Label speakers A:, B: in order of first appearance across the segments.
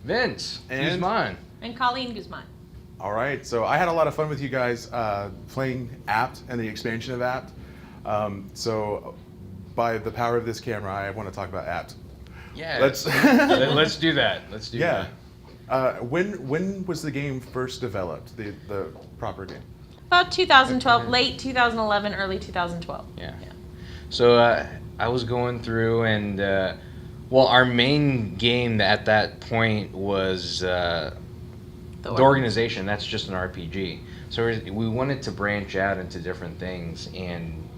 A: Vince
B: And
A: Guzman.
C: And Colleen Guzman.
B: all right, so I had a lot of fun with you guys playing Apt and the expansion of Apt. So by the power of this camera, I want to talk about Apt.
A: Yeah.
B: Let's
A: Let's do that. Let's do
B: yeah.
A: that.
B: When was the game first developed? The proper game.
C: About 2012, late 2011, early 2012.
A: Yeah. So I was going through and our main game at that point was the organization. That's just an RPG. So we wanted to branch out into different things, and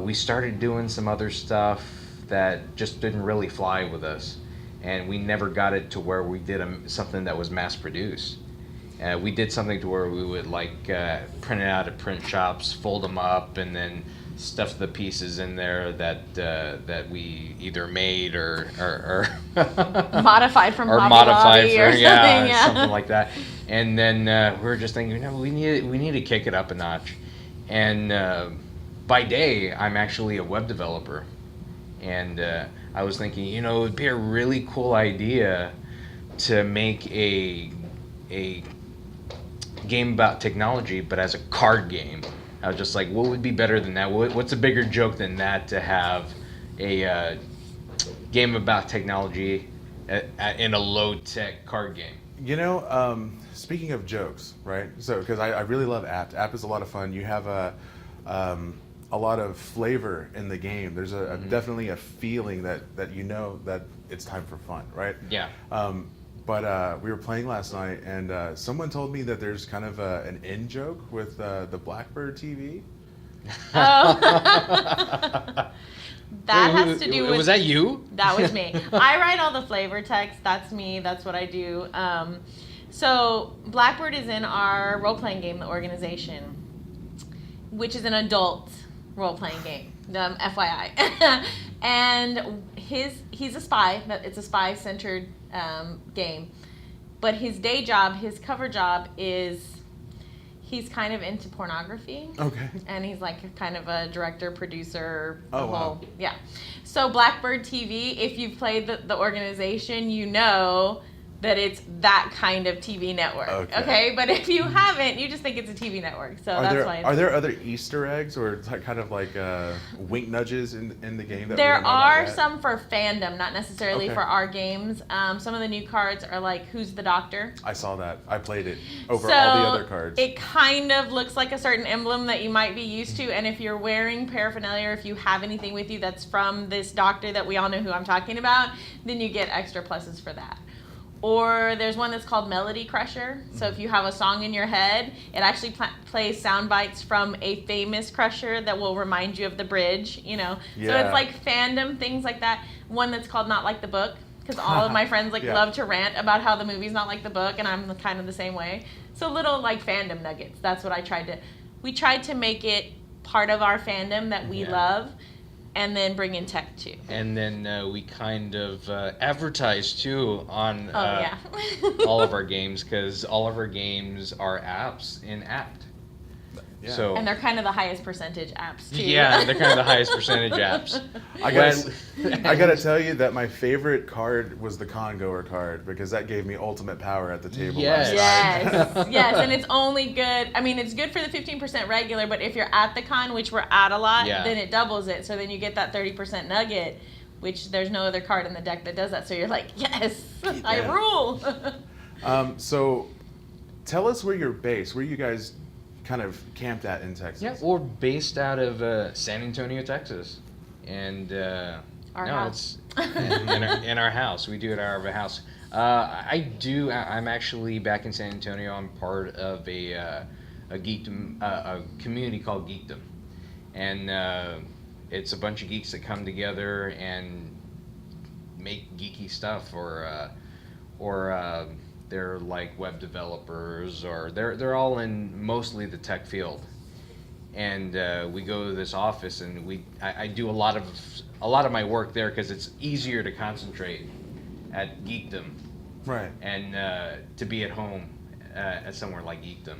A: we started doing some other stuff that just didn't really fly with us, and we never got it to where we did something that was mass produced. We did something to where we would print it out at print shops, fold them up, and then stuff the pieces in there that we either made or
C: modified from
A: or
C: Hobby
A: modified
C: Lobby
A: for
C: or something,
A: something like that. And then we were just thinking, we need to kick it up a notch. And by day, I'm actually a web developer, and I was thinking, it would be a really cool idea to make a game about technology, but as a card game. I was just like, what would be better than that? What's a bigger joke than that, to have a game about technology in a low-tech card game?
B: Speaking of jokes, right? So, because I really love Apt. Apt is a lot of fun. You have a lot of flavor in the game. There's definitely a feeling that that it's time for fun, right?
A: Yeah.
B: But we were playing last night, and someone told me that there's kind of an in joke with the Blackbird TV.
C: Oh. That has to do with...
A: Was that you?
C: That was me. I write all the flavor text. That's me. That's what I do. So Blackbird is in our role-playing game, The Organization, which is an adult role-playing game, FYI. And he's a spy. It's a spy-centered game. But his day job, his cover job is... He's kind of into pornography.
B: Okay.
C: And he's like kind of a director, producer.
B: Oh, wow.
C: Yeah. So Blackbird TV, if you've played the Organization, you know that it's that kind of TV network. Okay? But if you haven't, you just think it's a TV network. So that's why.
B: Are there other Easter eggs or kind of like wink nudges in the game?
C: There are some for fandom, not necessarily for our games. Some of the new cards are like, Who's the Doctor?
B: I saw that. I played it over all the other cards.
C: It kind of looks like a certain emblem that you might be used to, and if you're wearing paraphernalia, or if you have anything with you that's from this doctor that we all know who I'm talking about, then you get extra pluses for that. Or there's one that's called Melody Crusher. So if you have a song in your head, it actually plays sound bites from a famous Crusher that will remind you of the bridge,
B: Yeah.
C: So it's like fandom, things like that. One that's called Not Like the Book, because all of my friends love to rant about how the movie's not like the book, and I'm kind of the same way. So little fandom nuggets. That's what we tried to make it part of our fandom that we love. And then bring in tech too.
A: And then we kind of advertise too on all of our games, because all of our games are apps in Apt.
B: Yeah.
A: So,
C: and they're kind of the highest percentage apps too.
A: Yeah, they're kind of the highest percentage apps.
B: I gotta tell you that my favorite card was the Congoer card, because that gave me ultimate power at the table.
A: Yes.
C: Yes, and it's only good. I mean, it's good for the 15% regular, but if you're at the con, which we're at a lot, then it doubles it. So then you get that 30% nugget, which there's no other card in the deck that does that. So you're like, yes, I rule.
B: So tell us where you're based. Where you guys kind of camped at in Texas?
A: Yeah, we're based out of San Antonio, Texas, and
C: our house.
A: It's in our house. We do it out of a house. I'm actually back in San Antonio. I'm part of a geekdom, a community called Geekdom, and it's a bunch of geeks that come together and make geeky stuff, or they're like web developers, or they're all in mostly the tech field. And we go to this office, and I do a lot of my work there, because it's easier to concentrate at Geekdom,
B: right?
A: And to be at home at somewhere like Geekdom.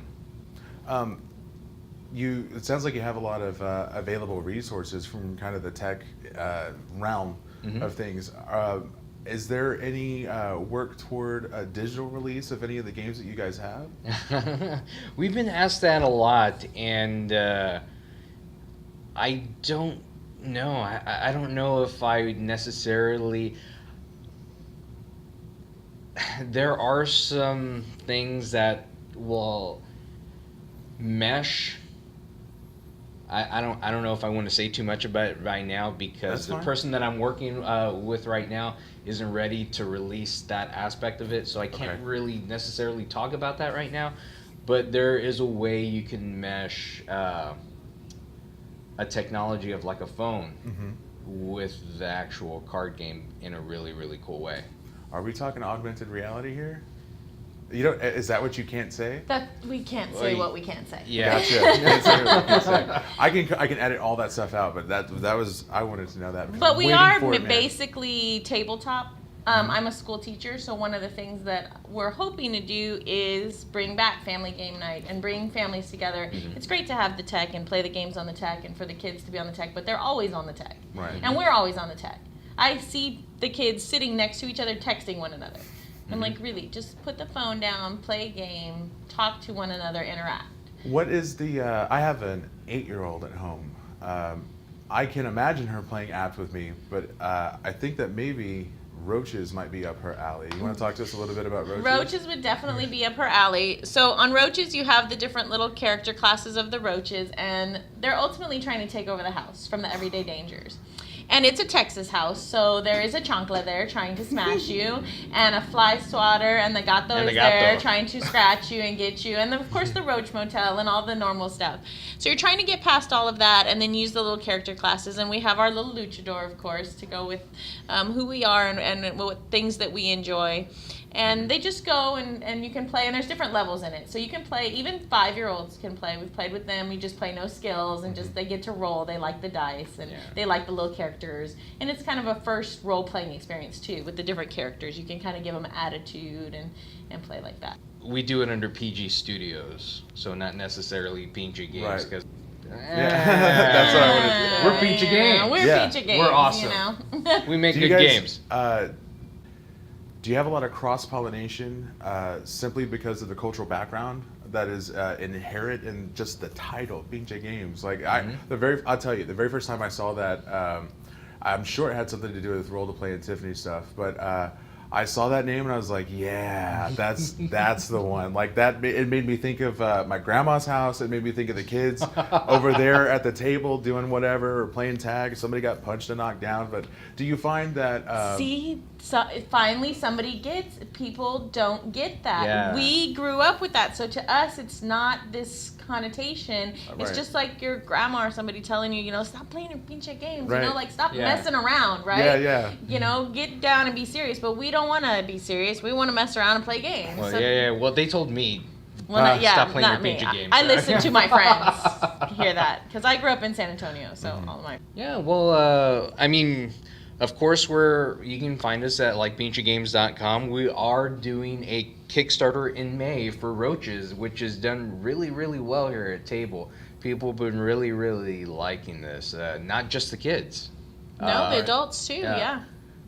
B: It sounds like you have a lot of available resources from kind of the tech realm of things. Is there any work toward a digital release of any of the games that you guys have?
A: We've been asked that a lot, and I don't know. I don't know if I necessarily. There are some things that will mesh. I don't know if I want to say too much about it right now because
B: That's
A: the
B: fine.
A: person that I'm working with right now isn't ready to release that aspect of it, so I can't
B: Okay.
A: really necessarily talk about that right now. But there is a way you can mesh a technology of like a phone with the actual card game in a really, really cool way.
B: Are we talking augmented reality here? You don't. Is that what you can't say?
C: That we can't say what we can't say.
A: Yeah.
B: Gotcha. Can't say what you can't say. I can edit all that stuff out, but that was I wanted to know that.
C: But we
B: Waiting
C: are
B: for it, man.
C: basically tabletop. I'm a school teacher, so one of the things that we're hoping to do is bring back family game night and bring families together. It's great to have the tech and play the games on the tech and for the kids to be on the tech, but they're always on the tech.
B: Right.
C: And we're always on the tech. I see the kids sitting next to each other texting one another. I'm like, really, just put the phone down, play a game, talk to one another, interact.
B: What is the? I have an 8-year-old at home. I can imagine her playing apps with me, but I think that maybe Roaches might be up her alley. You want to talk to us a little bit about Roaches?
C: Roaches would definitely be up her alley. So on Roaches, you have the different little character classes of the Roaches, and they're ultimately trying to take over the house from the everyday dangers. And it's a Texas house, so there is a chancla there trying to smash you, and a fly swatter, and the gato
A: And the
C: is there
A: gato.
C: trying to scratch you and get you, and of course the roach motel and all the normal stuff. So you're trying to get past all of that and then use the little character classes, and we have our little luchador, of course, to go with who we are and what things that we enjoy. And they just go and you can play, and there's different levels in it. So you can play, even 5-year-olds can play. We've played with them. You just play no skills and just they get to roll. They like the dice and they like the little characters. And it's kind of a first role-playing experience too with the different characters. You can kind of give them attitude and play like that.
A: We do it under PG Studios, so not necessarily Pinche Games.
B: Right.
A: Because
B: That's what I wanted to-
A: We're Pinche Games.
C: We're
B: Yeah.
C: Pinche Games.
A: We're awesome.
C: You know?
A: We make
B: Do you
A: good
B: guys,
A: games.
B: Do you have a lot of cross-pollination simply because of the cultural background that is inherent in just the title, Pinche Games? Like I'll tell you, the very first time I saw that, I'm sure it had something to do with Roll to Play and Tiffany stuff, but I saw that name and I was like, yeah, that's the one. Like that, it made me think of my grandma's house. It made me think of the kids over there at the table doing whatever or playing tag. Somebody got punched and knocked down. But do you find that?
C: See, so finally somebody gets. People don't get that.
A: Yeah.
C: We grew up with that, so to us, it's not this connotation. It's
B: Right.
C: just like your grandma or somebody telling you, stop playing your pinche games.
B: Right.
C: Like stop
A: Yeah.
C: messing around, right?
B: Yeah.
C: Get down and be serious. But we don't want to be serious. We want to mess around and play games.
A: Well,
C: So-
A: yeah. Well, they told me.
C: Well, not, yeah,
A: Stop playing
C: not
A: your
C: me.
A: Pinche games.
C: I listen to my friends hear that because I grew up in San Antonio, so all my
A: Yeah, well, I mean, of course, you can find us at pinchegames.com. We are doing a Kickstarter in May for Roaches, which has done really, really well here at T.A.B.L.E. People have been really, really liking this. Not just the kids.
C: the adults too. Yeah.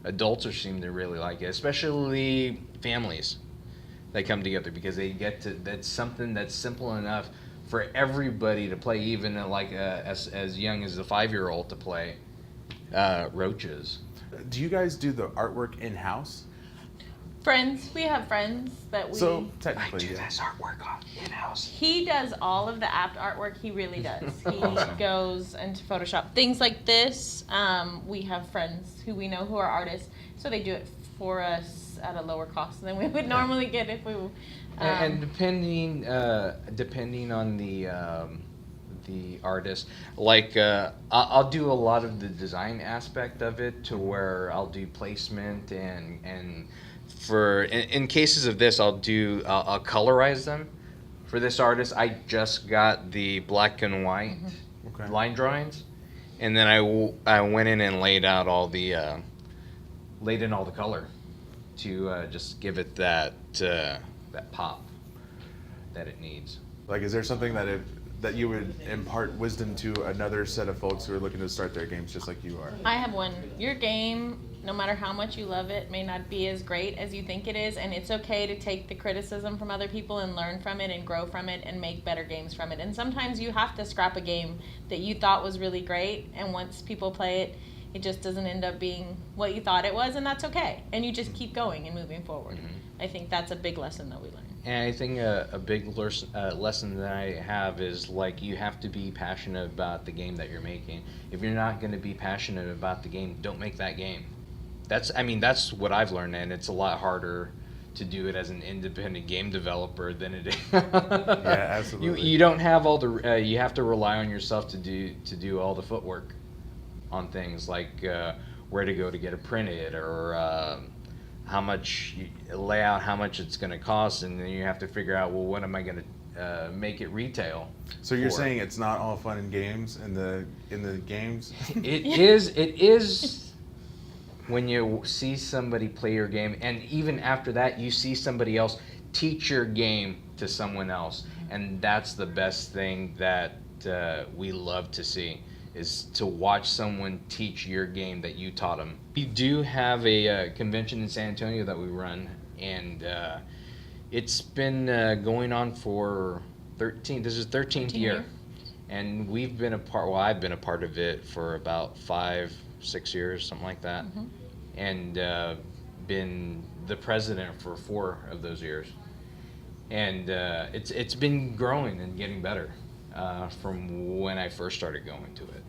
A: Adults seem to really like it, especially families that come together because they get to. That's something that's simple enough for everybody to play, even as young as a 5-year-old to play Roaches.
B: Do you guys do the artwork in-house?
C: Friends, we have friends that we.
B: So
A: I
B: technically,
A: do this artwork in-house.
C: He does all of the apt artwork. He really does. He
B: Awesome.
C: goes into Photoshop. Things like this, we have friends who we know who are artists, so they do it for us at a lower cost than we would normally get if we.
A: And depending on the artist, like I'll do a lot of the design aspect of it to where I'll do placement and for in cases of this I'll colorize them. For this artist, I just got the black and white
B: Okay.
A: line drawings, and then I went in and laid out all the laid in all the color to just give it that pop that it needs.
B: like, is there something that you would impart wisdom to another set of folks who are looking to start their games just like you are?
C: I have one. Your game No matter how much you love it, may not be as great as you think it is, and it's okay to take the criticism from other people and learn from it and grow from it and make better games from it. And sometimes you have to scrap a game that you thought was really great, and once people play it, it just doesn't end up being what you thought it was, and that's okay. And you just keep going and moving forward. I think that's a big lesson that we learn.
A: And I think a big lesson that I have is, like, you have to be passionate about the game that you're making. If you're not going to be passionate about the game, don't make that game. That's what I've learned, and it's a lot harder to do it as an independent game developer than it is.
B: Yeah, absolutely.
A: You don't have all the you have to rely on yourself to do all the footwork on things like where to go to get it printed, or how much lay out how much it's going to cost, and then you have to figure out, well, what am I going to make it retail.
B: So you're saying it's not all fun and games in the games?
A: It is when you see somebody play your game, and even after that, you see somebody else teach your game to someone else, and that's the best thing that we love to see, is to watch someone teach your game that you taught them. We do have a convention in San Antonio that we run, and it's been going on for 13. This is 13th year, and we've been a part. Well, I've been a part of it for about 5-6 years, something like that, and been the president for 4 of those years. And it's been growing and getting better from when I first started going to it.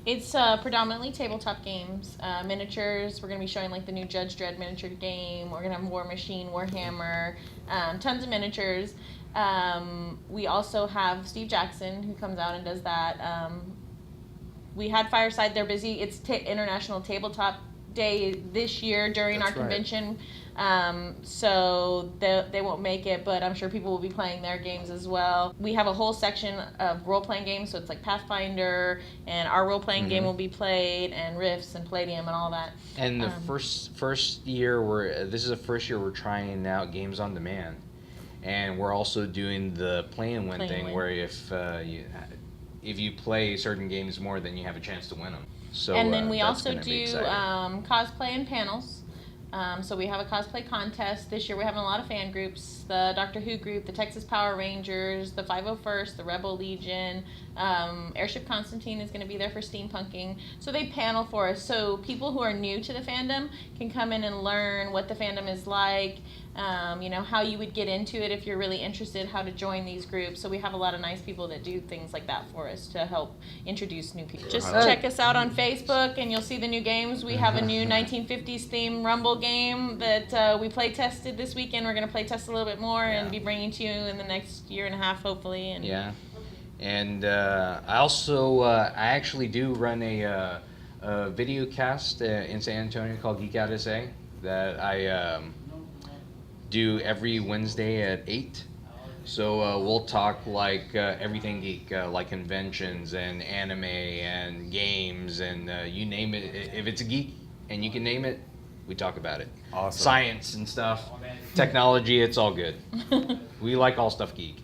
C: It's predominantly tabletop games, miniatures. We're going to be showing like the new Judge Dredd miniature game. We're going to have War Machine, Warhammer, tons of miniatures. We also have Steve Jackson, who comes out and does that. We had Fireside. They're busy. It's International Tabletop Day this year during our convention. So they won't make it, but I'm sure people will be playing their games as well. We have a whole section of role-playing games, so it's like Pathfinder, and our role-playing game will be played, and Rifts and Palladium and all that.
A: And the first year, this is the first year we're trying out games on demand, and we're also doing the play and win thing, where if you play certain games more, then you have a chance to win them. So
C: and then we also do cosplay and panels. So we have a cosplay contest. This year we're having a lot of fan groups. The Doctor Who group, the Texas Power Rangers, the 501st, the Rebel Legion, Airship Constantine is going to be there for steampunking. So they panel for us. So people who are new to the fandom can come in and learn what the fandom is like, how you would get into it if you're really interested, how to join these groups. So we have a lot of nice people that do things like that for us to help introduce new people. Just check us out on Facebook and you'll see the new games. We have a new 1950s theme Rumble game that we play tested this weekend. We're going to play test a little bit more and be bringing to you in the next year and a half, hopefully.
A: And I actually do run a video cast in San Antonio called Geek Out SA that I do every Wednesday at 8. So we'll talk like everything geek, like conventions and anime and games and you name it. If it's a geek and you can name it, we talk about it.
B: Awesome.
A: Science and stuff, technology, it's all good. We like all stuff geek.